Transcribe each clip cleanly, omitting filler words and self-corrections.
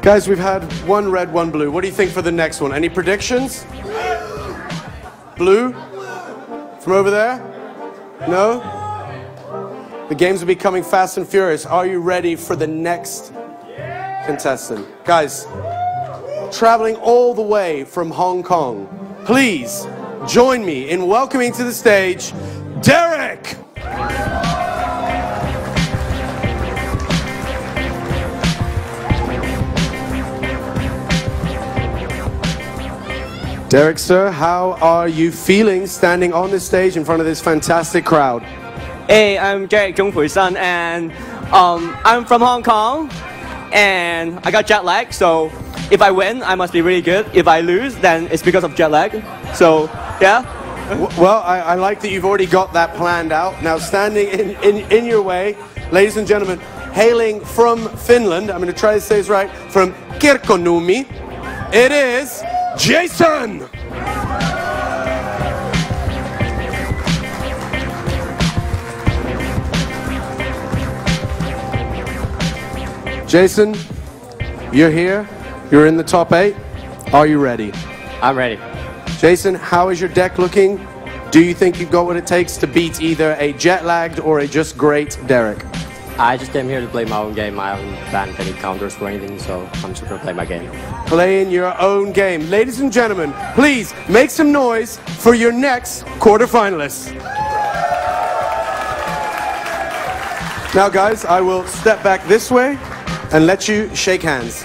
Guys, we've had one red, one blue. What do you think for the next one? Any predictions? Blue? From over there? No? The games will be coming fast and furious. Are you ready for the next contestant? Guys, traveling all the way from Hong Kong, please join me in welcoming to the stage, Derek! Derek, sir, how are you feeling standing on this stage in front of this fantastic crowd? Hey, I'm Derek鍾培生, and I'm from Hong Kong, and I got jet lag, so if I win, I must be really good. If I lose, then it's because of jet lag. So, yeah. Well, I like that you've already got that planned out. Now, standing in your way, ladies and gentlemen, hailing from Finland, I'm going to try to say this right, from Kirkkonummi, it is Jason! Jason, you're here. You're in the top 8. Are you ready? I'm ready. Jason, how is your deck looking? Do you think you've got what it takes to beat either a jet-lagged or a just great Derek? I just came here to play my own game. I haven't banned any counters or anything, so I'm just going to play my game. Playing your own game. Ladies and gentlemen, please make some noise for your next quarterfinalists. Now, guys, I will step back this way and let you shake hands.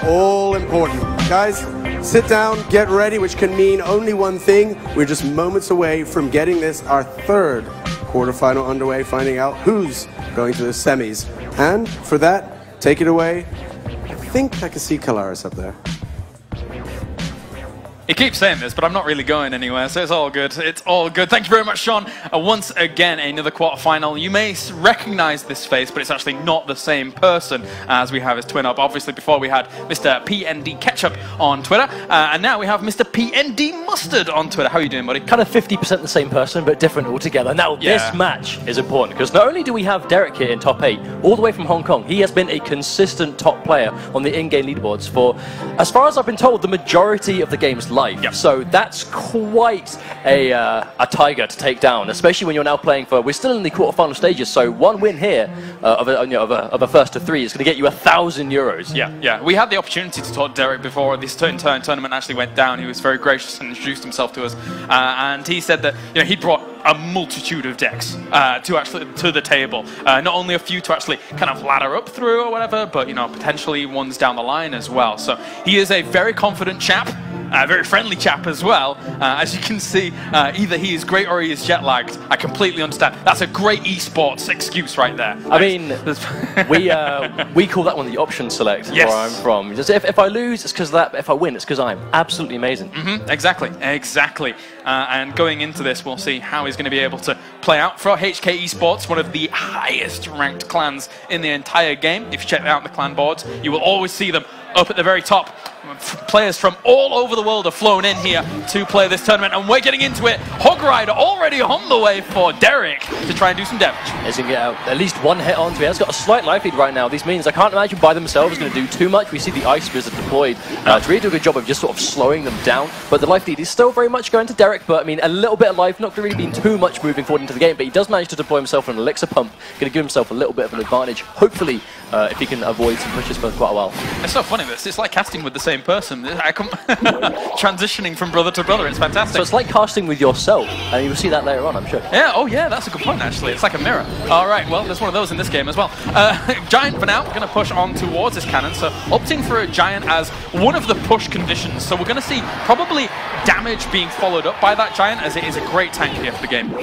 All important. Guys, sit down, get ready, which can mean only one thing. We're just moments away from getting this, our third quarterfinal underway, finding out who's going to the semis. And for that, take it away. I think I can see Kalaris up there. He keeps saying this, but I'm not really going anywhere, so it's all good. It's all good. Thank you very much, Sean. Once again, another quarterfinal. You may recognize this face, but it's actually not the same person as we have his twin up. Obviously, before we had Mr. PND Ketchup on Twitter, and now we have Mr. PND Mustard on Twitter. How are you doing, buddy? Kind of 50% the same person, but different altogether. Now, this match is important, because not only do we have Derek here in top 8, all the way from Hong Kong, he has been a consistent top player on the in-game leaderboards for, as far as I've been told, the majority of the game's life. Yep. So that's quite a tiger to take down, especially when you're now playing for, we're still in the quarterfinal stages, so one win here of a first to 3 is going to get you €1,000. Yeah. We had the opportunity to talk to Derek before this tournament actually went down. He was very gracious and introduced himself to us, and he said that he brought a multitude of decks to the table. Not only a few to actually kind of ladder up through or whatever, but potentially ones down the line as well. So he is a very confident chap. A very friendly chap as well. As you can see, either he is great or he is jet-lagged. I completely understand. That's a great esports excuse right there. I mean, we call that one the option select, yes. Where I'm from. Just if I lose, it's because of that. If I win, it's because I'm absolutely amazing. Exactly. And going into this, we'll see how he's going to be able to play out for HK Esports, one of the highest ranked clans in the entire game. If you check out the clan boards, you will always see them up at the very top. Players from all over the world have flown in here to play this tournament, and we're getting into it. Hog Rider already on the way for Derek to try and do some damage. He's going to get at least one hit onto it. He's got a slight life lead right now. These minions, I can't imagine by themselves going to do too much. We see the Ice Spears are deployed to really do a good job of just sort of slowing them down, but the life lead is still very much going to Derek. But I mean, a little bit of life, not really been too much moving forward into the game, but he does manage to deploy himself an elixir pump, going to give himself a little bit of an advantage, hopefully, if he can avoid some pushes for quite a while. It's so funny, this. It's like casting with the same person. Transitioning from brother to brother, it's fantastic. So it's like casting with yourself, and you'll see that later on, I'm sure. Yeah, oh yeah, that's a good point actually. It's like a mirror. Alright, well, there's one of those in this game as well. Giant for now, we're going to push on towards this cannon, so opting for a Giant as one of the push conditions. So we're going to see probably damage being followed up by that Giant, as it is a great tank here for the game.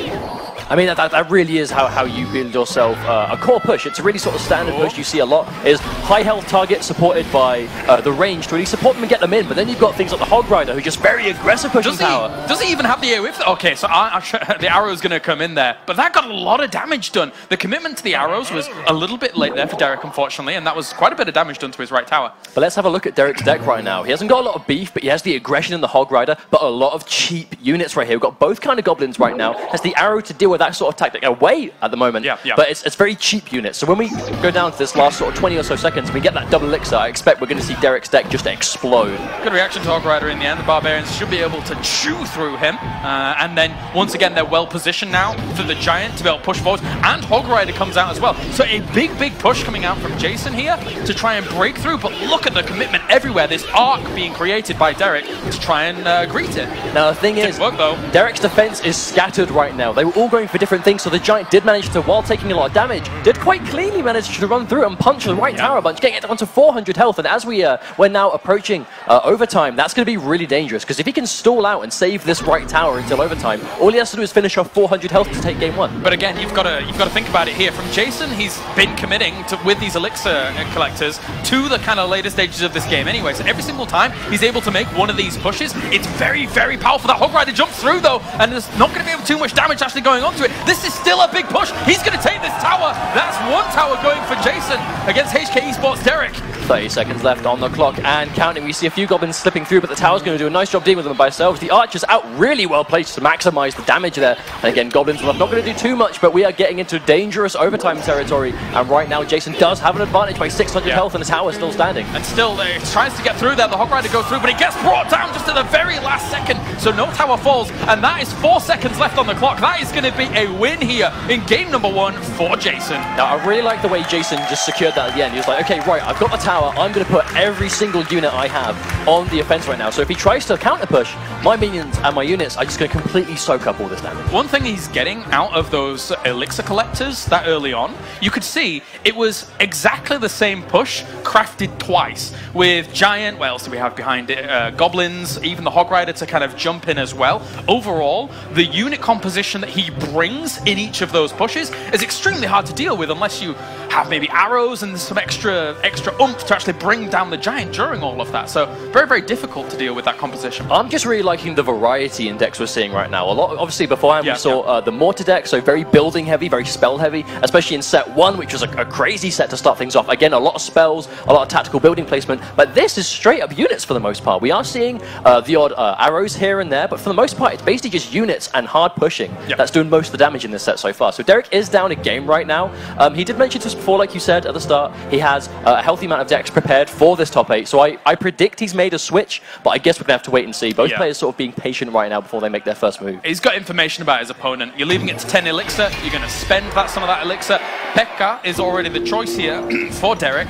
I mean, that really is how you build yourself a core push. It's a really sort of standard push you see a lot, is high health target supported by the range to really support them and get them in, but then you've got things like the Hog Rider, who just very aggressive pushing power. Does he even have the AoE? Okay, so the arrow's going to come in there, but that got a lot of damage done. The commitment to the arrows was a little bit late there for Derek, unfortunately, and that was quite a bit of damage done to his right tower. But let's have a look at Derek's deck right now. He hasn't got a lot of beef, but he has the aggression in the Hog Rider, but a lot of cheap units right here. We've got both kind of goblins right now. Has the arrow to deal with that sort of tactic away at the moment, but it's very cheap units. So when we go down to this last sort of 20 or so seconds, we get that double elixir, I expect we're going to see Derek's deck just explode. Good reaction to Hog Rider in the end. The Barbarians should be able to chew through him, and then once again they're well positioned now for the Giant to be able to push forward, and Hog Rider comes out as well. So a big push coming out from Jason here to try and break through, but look at the commitment everywhere. This arc being created by Derek to try and greet it. Now the thing is, Derek's defense is scattered right now. They were all going for different things, so the Giant did manage to, while taking a lot of damage, did quite cleanly manage to run through and punch the right tower bunch, getting it down to 400 health, and as we're now approaching overtime, that's going to be really dangerous, because if he can stall out and save this right tower until overtime, all he has to do is finish off 400 health to take game 1. But again, you've got to think about it here. From Jason, he's been committing to, with these elixir collectors, to the kind of later stages of this game anyway. So every single time he's able to make one of these pushes, it's very powerful. That Hog Rider jumps through though, and there's not going to be too much damage actually going onto it. This is still a big push. He's going to take this tower. That's one tower going for Jason against HK Esports Derek. 30 seconds left on the clock and counting. We see a few goblins slipping through, but the tower's going to do a nice job dealing with them by themselves. The archers out really well placed to maximize the damage there. And again, goblins are not going to do too much, but we are getting into dangerous overtime territory. And right now, Jason does have an advantage by 600 health, and the tower is still standing. And still, he tries to get through there. The Hog Rider goes through, but he gets brought down just at the very last second. So no tower falls, and that is 4 seconds left on the clock. That is going to be a win here in game number 1 for Jason. Now, I really like the way Jason just secured that at the end. He was like, okay, right, I've got the tower. I'm going to put every single unit I have on the offense right now. So if he tries to counter push, my minions and my units are just going to completely soak up all this damage. One thing he's getting out of those elixir collectors that early on, you could see it was exactly the same push crafted twice with Giant, what else do we have behind it, Goblins, even the Hog Rider to kind of jump in as well. Overall, the unit composition that he brings in each of those pushes is extremely hard to deal with unless you have maybe arrows and some extra oomph to actually bring down the Giant during all of that. So very difficult to deal with that composition. I'm just really liking the variety in decks we're seeing right now. A lot, obviously beforehand we saw the Mortar deck, so very building heavy, very spell heavy, especially in set 1, which was a crazy set to start things off. Again, a lot of spells, a lot of tactical building placement, but this is straight up units for the most part. We are seeing the odd arrows here and there, but for the most part it's basically just units and hard pushing that's doing most of the damage in this set so far. So Derek is down a game right now. He did mention to us before, like you said at the start, he has a healthy amount of decks prepared for this top 8, so I predict he's made a switch, but I guess we're going to have to wait and see. Both players sort of being patient right now before they make their first move. He's got information about his opponent. You're leaving it to 10 elixir, you're going to spend some of that elixir. Pekka is already the choice here for Derek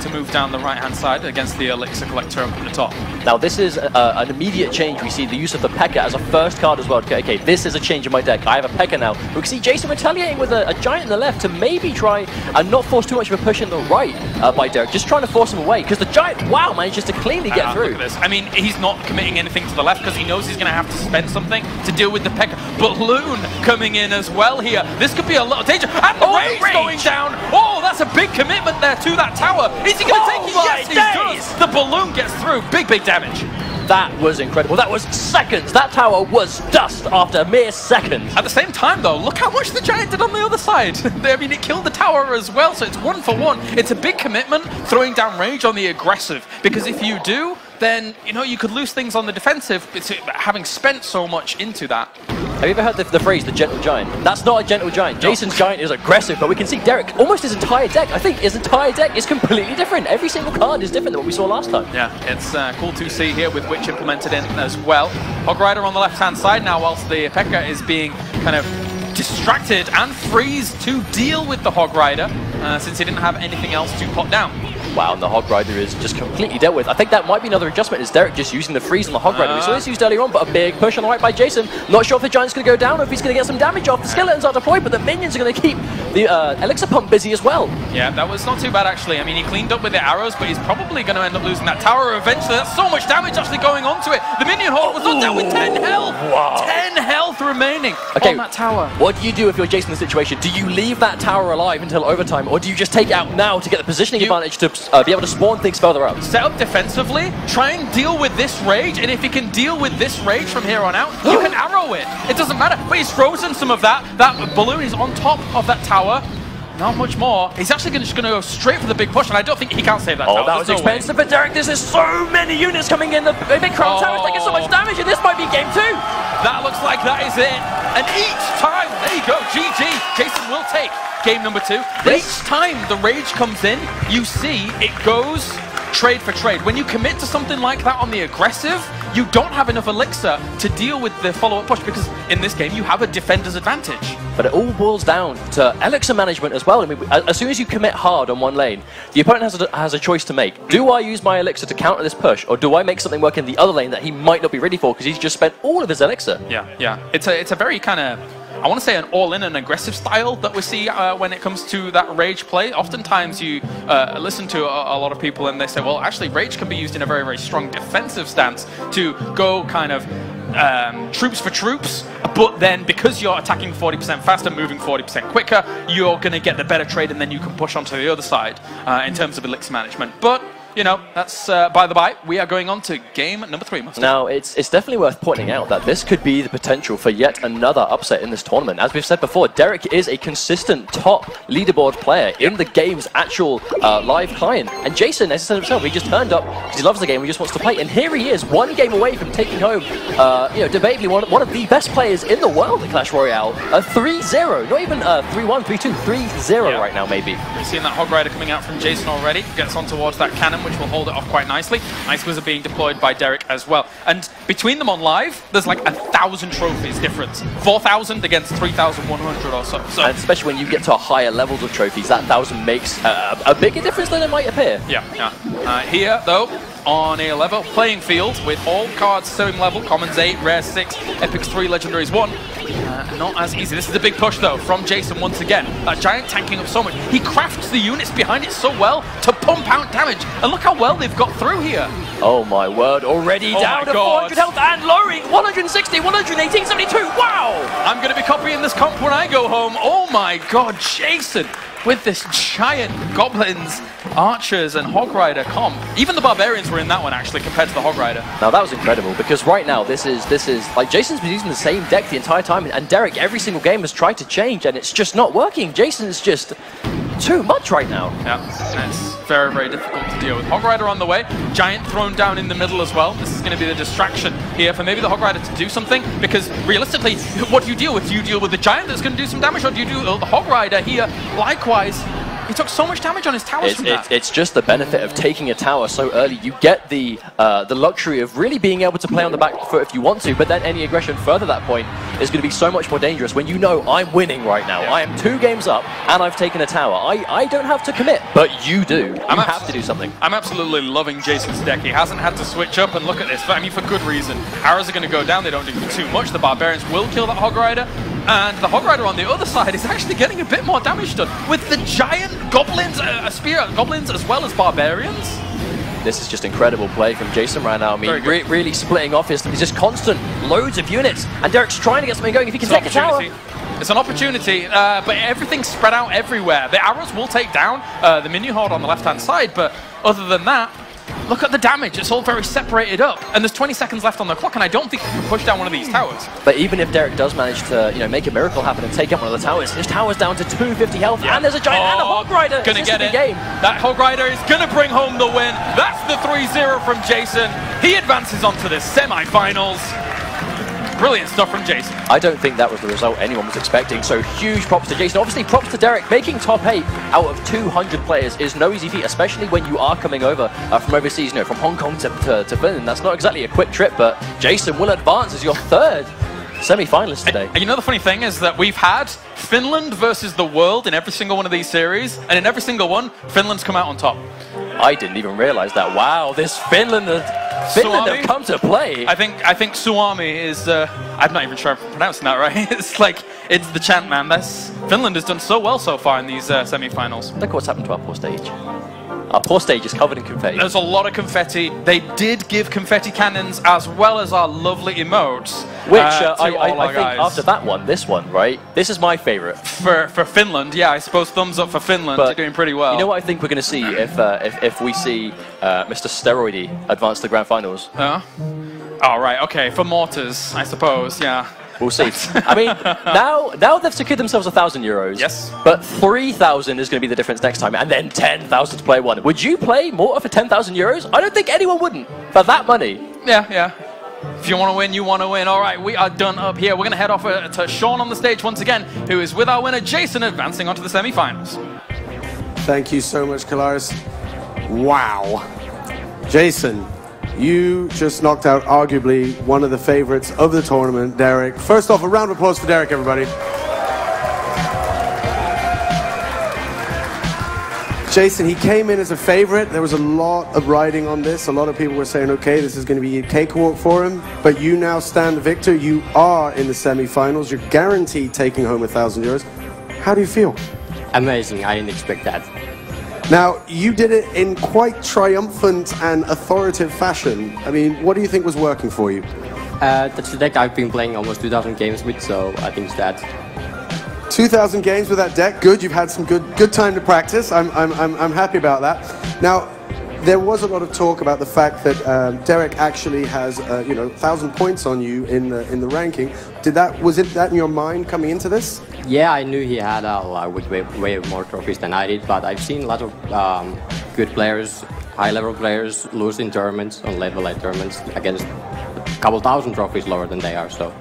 to move down the right-hand side against the elixir collector up at the top. Now this is an immediate change. We see the use of the Pekka as a first card as well. Okay, this is a change in my deck. I have a Pekka now. We can see Jason retaliating with a Giant in the left to maybe try and not force too much of a push in the right by Derek, just trying to force him away, because the Giant, wow, manages to cleanly get through. Look at this. I mean, he's not committing anything to the left because he knows he's going to have to spend something to deal with the Pekka. Balloon coming in as well here. This could be a lot of danger. And the rage going down. Oh, that's a big commitment there to that tower. Is he going to take it? Yes, he does. The balloon gets through. Big damage. That was incredible. That was seconds. That tower was dust after mere seconds. At the same time, though, look how much the Giant did on the other side. I mean, it killed the tower as well, so it's 1 for 1. It's a big commitment, throwing down rage on the aggressive, because if you do, then, you know, you could lose things on the defensive, having spent so much into that. Have you ever heard the phrase, the gentle giant? That's not a gentle giant. Jason's Giant is aggressive, but we can see Derek, almost his entire deck, I think his entire deck is completely different. Every single card is different than what we saw last time. Yeah, it's cool to see here with Witch implemented in as well. Hog Rider on the left-hand side now, whilst the Pekka is being kind of distracted and freeze to deal with the Hog Rider, since he didn't have anything else to put down. Wow, and the Hog Rider is just completely dealt with. I think that might be another adjustment, is Derek just using the freeze on the Hog Rider. We saw this used earlier on, but a big push on the right by Jason. Not sure if the Giant's going to go down or if he's going to get some damage off. The skeletons are deployed, but the minions are going to keep the elixir pump busy as well. Yeah, that was not too bad actually. I mean, he cleaned up with the arrows, but he's probably going to end up losing that tower eventually. That's so much damage actually going onto it. The minion horde was not down with 10 health. Wow. 10 health remaining on that tower. What do you do if you're Jason in the situation? Do you leave that tower alive until overtime, or do you just take it out now to get the positioning advantage to be able to spawn things further up? Set up defensively, try and deal with this rage, and if he can deal with this rage from here on out, you can arrow it. It doesn't matter. But he's frozen some of that. That balloon is on top of that tower. Not much more. He's actually just going to go straight for the big push, and I don't think he can't save that tower. Oh, that was expensive, but Derek, this is so many units coming in. The big crown tower is taking so much damage, and this might be game 2. That looks like that is it. And each time, there you go, GG. Jason will take game number 2. But each time the rage comes in, you see it goes trade for trade. When you commit to something like that on the aggressive, you don't have enough elixir to deal with the follow-up push, because in this game you have a defender's advantage. But it all boils down to elixir management as well. I mean, as soon as you commit hard on one lane, the opponent has a choice to make. Do I use my elixir to counter this push, or do I make something work in the other lane that he might not be ready for because he's just spent all of his elixir? Yeah. It's a very kind of, I want to say, an all-in and aggressive style that we see when it comes to that rage play. Oftentimes you listen to a lot of people and they say, well, actually rage can be used in a very, very strong defensive stance to go kind of troops for troops, but then because you're attacking 40% faster, moving 40% quicker, you're going to get the better trade, and then you can push onto the other side in terms of elixir management. But you know, that's by the by. We are going on to game number 3. Mustard. Now, it's definitely worth pointing out that this could be the potential for yet another upset in this tournament. As we've said before, Derek is a consistent top leaderboard player in the game's actual live client. And Jason, as he said himself, he just turned up because he loves the game, he just wants to play. And here he is, one game away from taking home, you know, debatably one of the best players in the world at Clash Royale. A 3-0, not even 3-1, 3-2, 3-0 right now, maybe. We've seen that Hog Rider coming out from Jason already. Gets on towards that cannon, which will hold it off quite nicely. Ice Wizard being deployed by Derek as well. And between them on live, there's like 1,000 trophies difference. 4,000 against 3,100 or so. And especially when you get to higher levels of trophies, that 1,000 makes a bigger difference than it might appear. Yeah. Here, though, on a level playing field with all cards same level, commons 8, rares 6, epics 3, legendaries 1. Not as easy. This is a big push though from Jason once again. That giant tanking up so much. He crafts the units behind it so well to pump out damage. And look how well they've got through here. Oh my word, already down to 400 health and lowering 160, 118, 72. Wow! I'm going to be copying this comp when I go home. Oh my god, Jason with this giant goblins, archers, and Hog Rider comp. Even the barbarians were in that one actually compared to the Hog Rider. Now that was incredible because right now this is like Jason's been using the same deck the entire time, and Derek every single game has tried to change and it's just not working. Jason's just too much right now. Yeah, and it's very, very difficult to deal with. Hog Rider on the way, giant thrown down in the middle as well. This is going to be the distraction here for maybe the Hog Rider to do something, because realistically, what do you deal with? Do you deal with the giant that's going to do some damage, or do you do the Hog Rider here? Likewise, he took so much damage on his towers from that. It's just the benefit of taking a tower so early. You get the luxury of really being able to play on the back foot if you want to, but then any aggression further that point is going to be so much more dangerous when you know I'm winning right now. Yeah. I am 2 games up and I've taken a tower. I don't have to commit, but you do. You have to do something. I'm absolutely loving Jason's deck. He hasn't had to switch up, and look at this. I mean, for good reason. Arrows are going to go down. They don't do too much. The barbarians will kill that Hog Rider. And the Hog Rider on the other side is actually getting a bit more damage done with the giant goblins, spear goblins as well as barbarians. This is just incredible play from Jason right now. I mean, really splitting off his just constant loads of units. And Derek's trying to get something going. If he can take a tower. It's an opportunity, but everything's spread out everywhere. The arrows will take down the minion horde on the left-hand side, but other than that, look at the damage. It's all very separated up, and there's 20 seconds left on the clock, and I don't think you can push down one of these towers. But even if Derek does manage to, you know, make a miracle happen and take out one of the towers, his tower's down to 250 health, and there's a giant and a Hog Rider. Gonna get it. That Hog Rider is gonna bring home the win. That's the 3-0 from Jason. He advances onto the semi-finals. Brilliant stuff from Jason. I don't think that was the result anyone was expecting, so huge props to Jason. Obviously, props to Derek. Making top 8 out of 200 players is no easy feat, especially when you are coming over from overseas, you know, from Hong Kong to Finland. That's not exactly a quick trip, but Jason will advance as your 3rd semi-finalist today. And you know the funny thing is that we've had Finland versus the world in every single one of these series, and in every single one, Finland's come out on top. I didn't even realize that. Wow, this Finland have come to play. I think Suomi is, I'm not even sure if I'm pronouncing that right. It's like, it's the chant, man. Finland has done so well so far in these semi-finals. Look what's happened to our poor stage. Our poor stage is covered in confetti. There's a lot of confetti. They did give confetti cannons as well as our lovely emotes. Which to all I our think guys. after that one, this one, right? This is my favourite. For Finland, yeah, I suppose thumbs up for Finland. But They're doing pretty well. You know what I think we're going to see if we see Mr. Steroidy advance to the grand finals? Oh, right, okay, for mortars, I suppose, yeah. We'll see. I mean, now they've secured themselves €1,000. Yes. But 3,000 is going to be the difference next time, and then 10,000 to play one. Would you play mortar for €10,000? I don't think anyone wouldn't for that money. Yeah. If you want to win, you want to win. All right, we are done up here. We're going to head off to Sean on the stage once again, who is with our winner, Jason, advancing onto the semi-finals. Thank you so much, Kalaris. Wow. Jason, you just knocked out arguably one of the favorites of the tournament, Derek. First off, a round of applause for Derek, everybody. Jason, he came in as a favorite. There was a lot of riding on this. A lot of people were saying, okay, this is going to be a cakewalk for him. But you now stand victor. You are in the semi-finals. You're guaranteed taking home €1,000. How do you feel? Amazing. I didn't expect that. Now, you did it in quite triumphant and authoritative fashion. I mean, what do you think was working for you? That's the deck I've been playing almost 2,000 games with, so I think it's that. 2,000 games with that deck. Good. You've had some good time to practice. I'm happy about that. Now, there was a lot of talk about the fact that Derek actually has 1,000 points on you in the ranking. Was that in your mind coming into this? Yeah, I knew he had way more trophies than I did, but I've seen a lot of good players, high-level players, lose in tournaments, on level 8 tournaments, against a couple thousand trophies lower than they are. So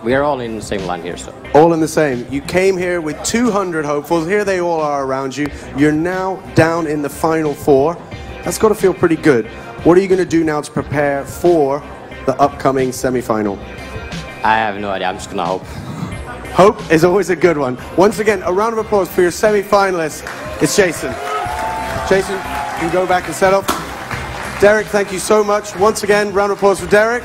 we are all in the same line here. So all in the same. You came here with 200 hopefuls. Here they all are around you. You're now down in the final 4. That's got to feel pretty good. What are you going to do now to prepare for the upcoming semi-final? I have no idea. I'm just gonna hope. Hope is always a good one. Once again, a round of applause for your semi-finalists. It's Jason. Jason, you can go back and set up. Derek, thank you so much. Once again, round of applause for Derek.